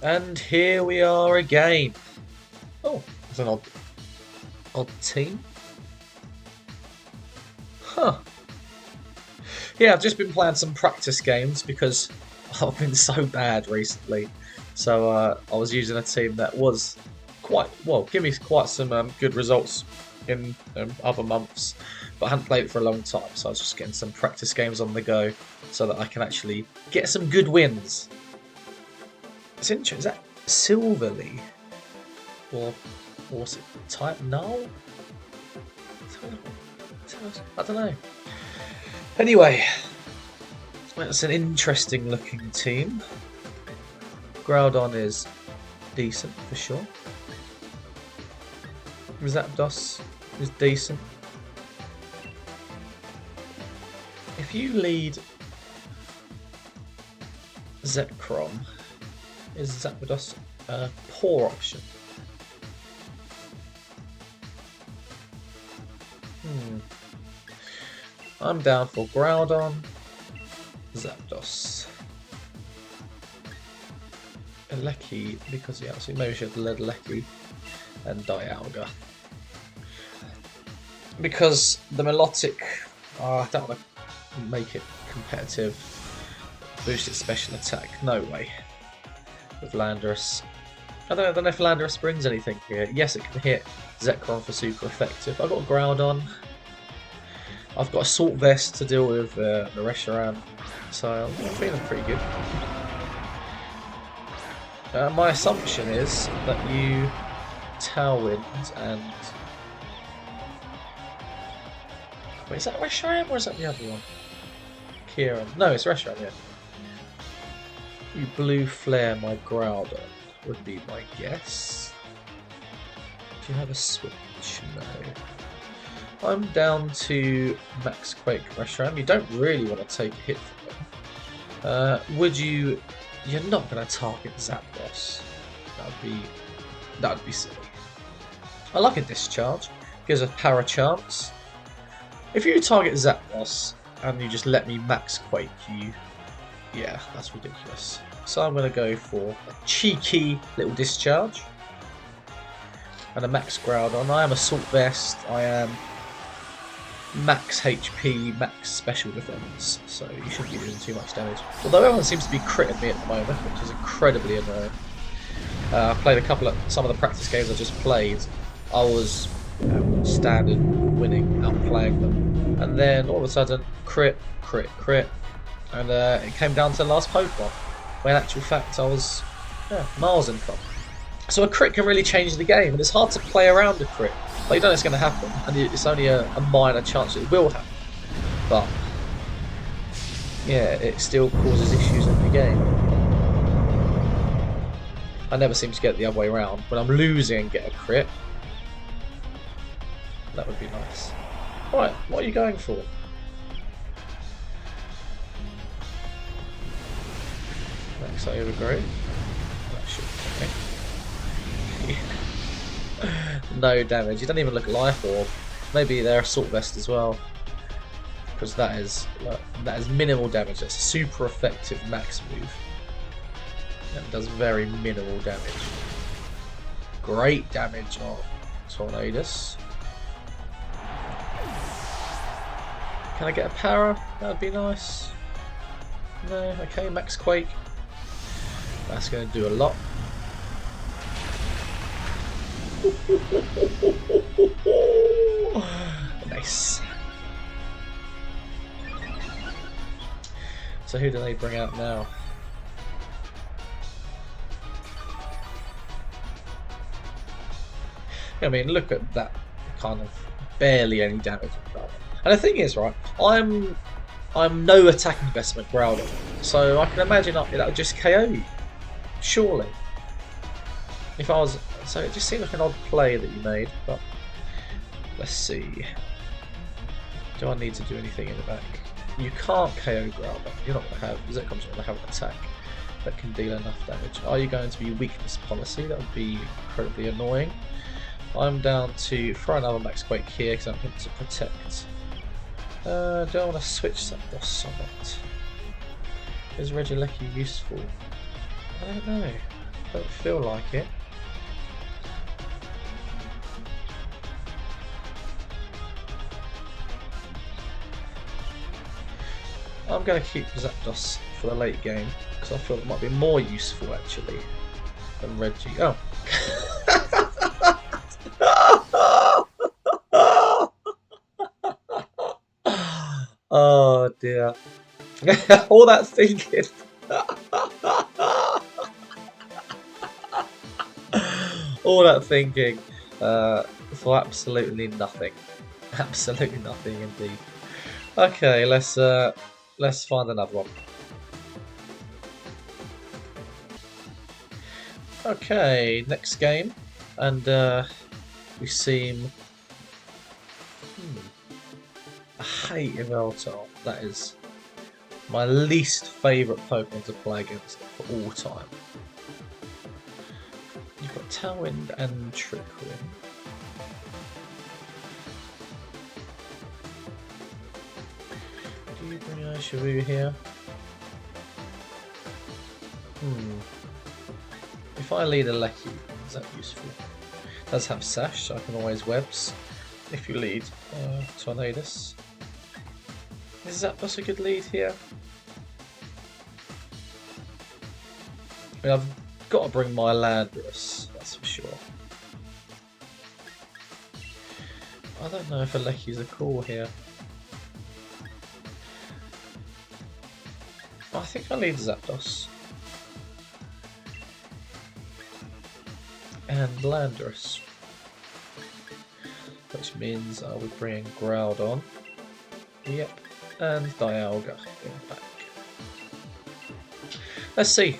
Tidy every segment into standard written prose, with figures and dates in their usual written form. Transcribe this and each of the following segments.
And here we are again. Oh, it's an odd team. Huh. Yeah, I've just been playing some practice games because I've been so bad recently. So I was using a team that was quite well, give me quite some good results in other months, but I hadn't played it for a long time. So I was just getting some practice games on the go so that I can actually get some good wins. It's interesting. Is that Silverly or was it Type Null? I don't know. Anyway, that's an interesting looking team. Groudon is decent for sure. Zapdos is decent. If you lead Zekrom, is Zapdos a poor option? I'm down for Groudon, Zapdos, Lecky, because yeah, so maybe we should lead Lecky and Dialga. Because the Milotic, I don't want to make it competitive. Boost its special attack, no way. With Landorus, I don't know if Landorus brings anything here. Yes, it can hit Zekrom for super effective. I've got Groudon. I've got Assault Vest to deal with the Reshiram, so I'm feeling pretty good. My assumption is that you Tailwind and... Wait, is that Reshiram or is that the other one? Kieran. No, it's Reshiram, yeah. You Blue Flare my Groudon would be my guess. Do you have a switch? No. I'm down to Max Quake Reshiram. You don't really want to take a hit from him. Would you? You're not going to target Zapdos. That'd be silly. I like a Discharge. Gives a Para chance. If you target Zapdos and you just let me Max Quake you, yeah, that's ridiculous. So I'm going to go for a cheeky little Discharge and a Max Groudon. I am Assault Vest. I am max HP, max special defense, so you shouldn't be doing too much damage. Although everyone seems to be critting me at the moment, which is incredibly annoying. I played some of the practice games I just played. I was standard winning, outplaying them, and then all of a sudden, crit, and it came down to the last Pokemon. When in actual fact, I was miles in front. So a crit can really change the game, and it's hard to play around a crit. Like, you know it's going to happen, and it's only a minor chance that it will happen. But, yeah, it still causes issues in the game. I never seem to get it the other way around. When I'm losing and get a crit, that would be nice. Alright, what are you going for? Max Overgrowth. That should be okay. No damage. You don't even look at Life Orb. Maybe they're Assault Vest as well, because that is minimal damage. That's a super effective max move. That does very minimal damage. Great damage on Tornadus. Can I get a Para? That would be nice. No. Okay, Max Quake. That's going to do a lot. Nice. So who do they bring out now? I mean, look at that kind of barely any damage. And the thing is, right, I'm no attack investment Groudon, so I can imagine that would just KO you, surely. If I was, so it just seemed like an odd play that you made, but let's see. Do I need to do anything in the back? You can't KO Groudon. You're not going to have, Zekrom not going to have an attack that can deal enough damage. Are you going to be weakness policy? That would be incredibly annoying. I'm down to throw another Max Quake here because I'm going to protect. Do I want to switch Zapdos or not? Is Regieleki useful? I don't know. Don't feel like it. I'm going to keep Zapdos for the late game because I feel it might be more useful actually than Reggie. Oh. Oh dear. All that thinking. All that thinking for absolutely nothing. Absolutely nothing indeed. Okay, let's find another one. Okay, next game, and we seem. I hate Yveltal. That is my least favourite Pokemon to play against for all time. You've got Tailwind and Trickwind. Do you bring Urshifu here? If I lead a Lecky, is that useful? It does have Sash, so I can always webs. If you lead Tornadus. Is Zapdos a good lead here? I mean, I've got to bring my Landorus, that's for sure. I don't know if a Lecky's a call here. I think I lead Zapdos. And Landorus. Which means I would bring Groudon. Yep. And Dialga in back. Let's see.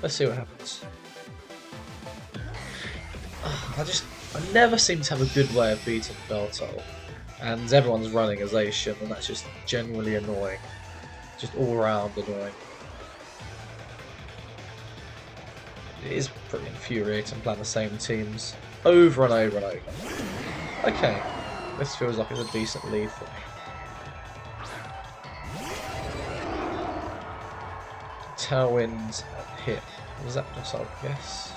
Let's see what happens. I never seem to have a good way of beating Yveltal. And everyone's running as they should, and that's just genuinely annoying. Just all round annoying. It is pretty infuriating playing the same teams over and over and over. Okay, this feels like it's a decent lead for me. Tailwind and hit. Was that just I guess?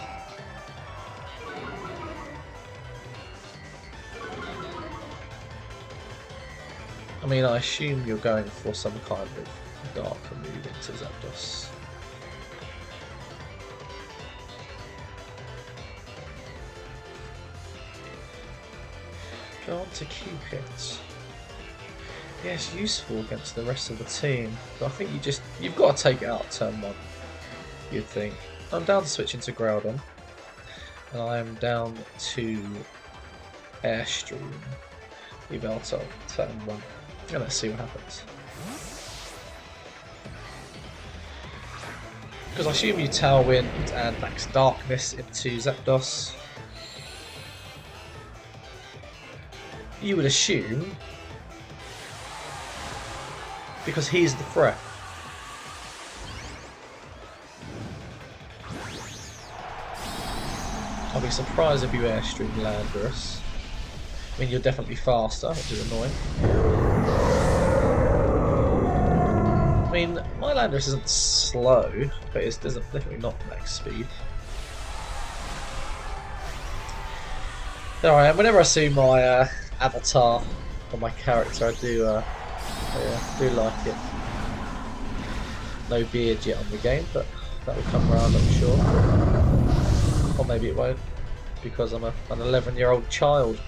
I mean, I assume you're going for some kind of darker move into Zapdos. Go on to Cupid. Yeah, it's useful against the rest of the team, but I think you've got to take it out turn 1, you'd think. I'm down to switch into Groudon, and I'm down to Airstream Yveltal turn 1. And let's see what happens. Because I assume you Tailwind and Max Darkness into Zapdos. You would assume, because he's the threat. I'll be surprised if you Airstream Landorus. I mean, you're definitely faster, which is annoying. I mean, my Landorus isn't slow, but it's definitely not max speed. There I am. Whenever I see my avatar or my character, I do like it. No beard yet on the game, but that will come around, I'm sure. Or maybe it won't, because I'm an 11-year-old child,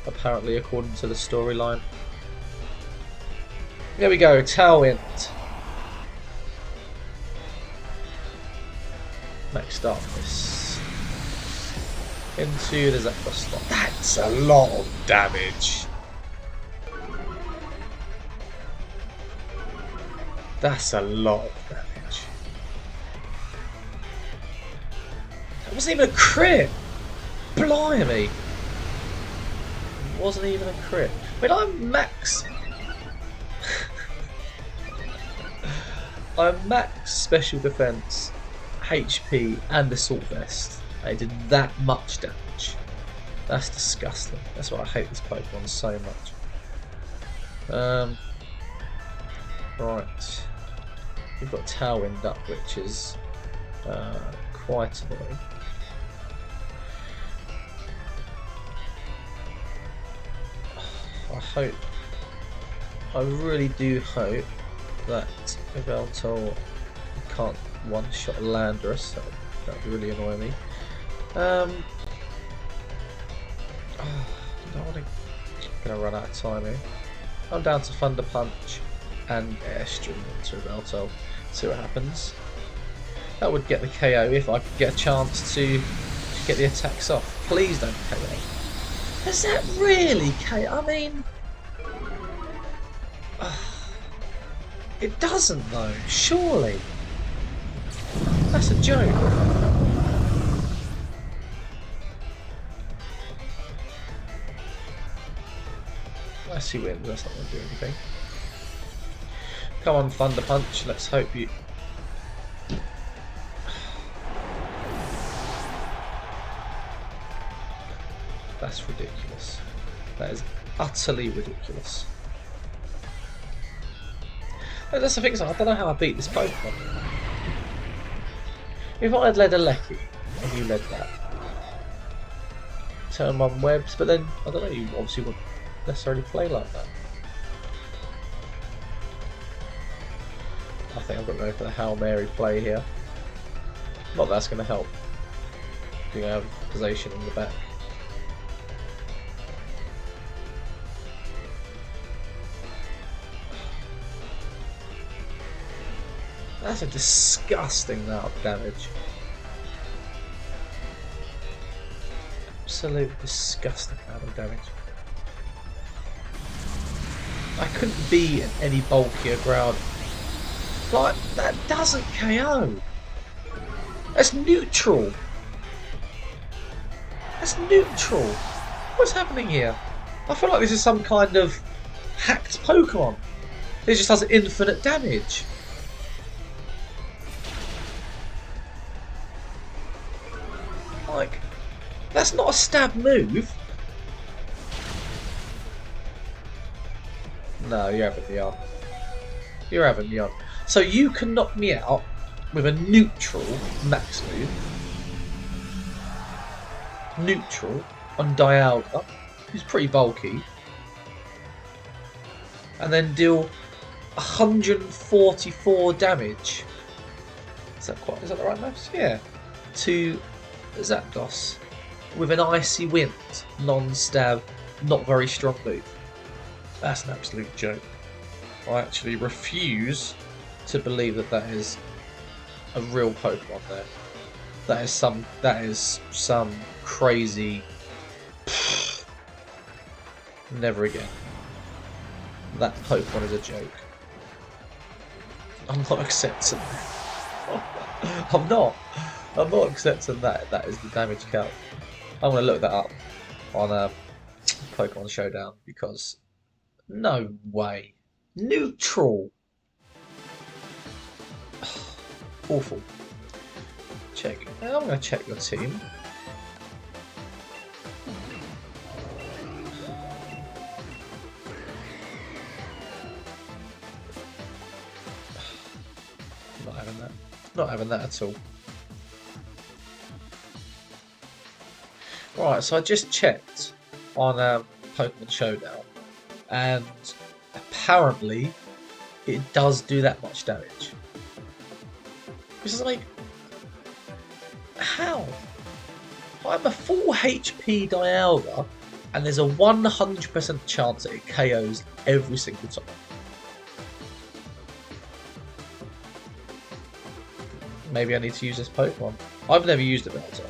apparently, according to the storyline. There we go, Tailwind. Max Darkness. Into the Zapdos slot. That's a lot of damage. That's a lot of damage. That wasn't even a crit! Blimey! It wasn't even a crit. Wait, I'm max. I'm max special defense, HP, and assault vest. I did that much damage. That's disgusting. That's why I hate this Pokemon so much. Right. We've got Tailwind up, which is quite annoying. I really do hope that Yveltal can't one-shot Landorus. That would really annoy me. I don't want to. Gonna run out of time here. I'm down to Thunder Punch and Airstream into Yveltal. See what happens. That would get the KO if I could get a chance to get the attacks off. Please don't KO. Is that really KO? I mean, it doesn't though. Surely, that's a joke. Unless he wins, that's not going to do anything. Come on, Thunder Punch. Let's hope you. That's ridiculous. That is utterly ridiculous. That's the thing, I don't know how I beat this Pokemon. If I had led a Lecky and you led that, turn on webs, but then I don't know, you obviously wouldn't necessarily play like that. I think I've got to go for the Hail Mary play here. Not that that's going to help. You're going to have possession in the back. That's a disgusting amount of damage. Absolute disgusting amount of damage. I couldn't be any bulkier ground. Like, that doesn't KO. That's neutral. That's neutral. What's happening here? I feel like this is some kind of hacked Pokemon. It just does infinite damage. Like, that's not a stab move. No, you're having me on. You're having me on. So you can knock me out with a neutral max move. Neutral on Dialga, who's pretty bulky. And then deal 144 damage. Is that the right maths? Yeah. To Zapdos with an Icy Wind, non-stab, not very strong move. That's an absolute joke. I actually refuse to believe that that is a real Pokemon there. That is some crazy. Never again. That Pokemon is a joke. I'm not accepting that. I'm not accepting that. That is the damage count. I'm going to look that up on Pokemon Showdown because no way. Neutral. Awful. Check. I'm going to check your team. Not having that. Not having that at all. Right, so I just checked on Pokemon Showdown, and apparently it does do that much damage. Which is like, how? I'm a full HP Dialga, and there's a 100% chance that it KOs every single time. Maybe I need to use this Pokemon. I've never used it before.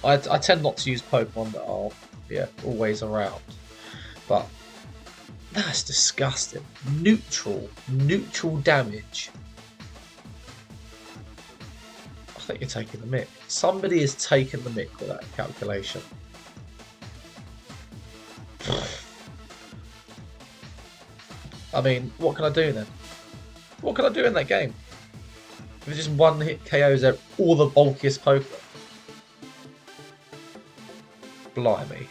I tend not to use Pokemon that are, always around. But that's disgusting. Neutral damage. I think you're taking the mick. Somebody is taking the mick with that calculation. I mean, what can I do then? What can I do in that game? If it's just one hit KOs all the bulkiest Pokemon. Blimey.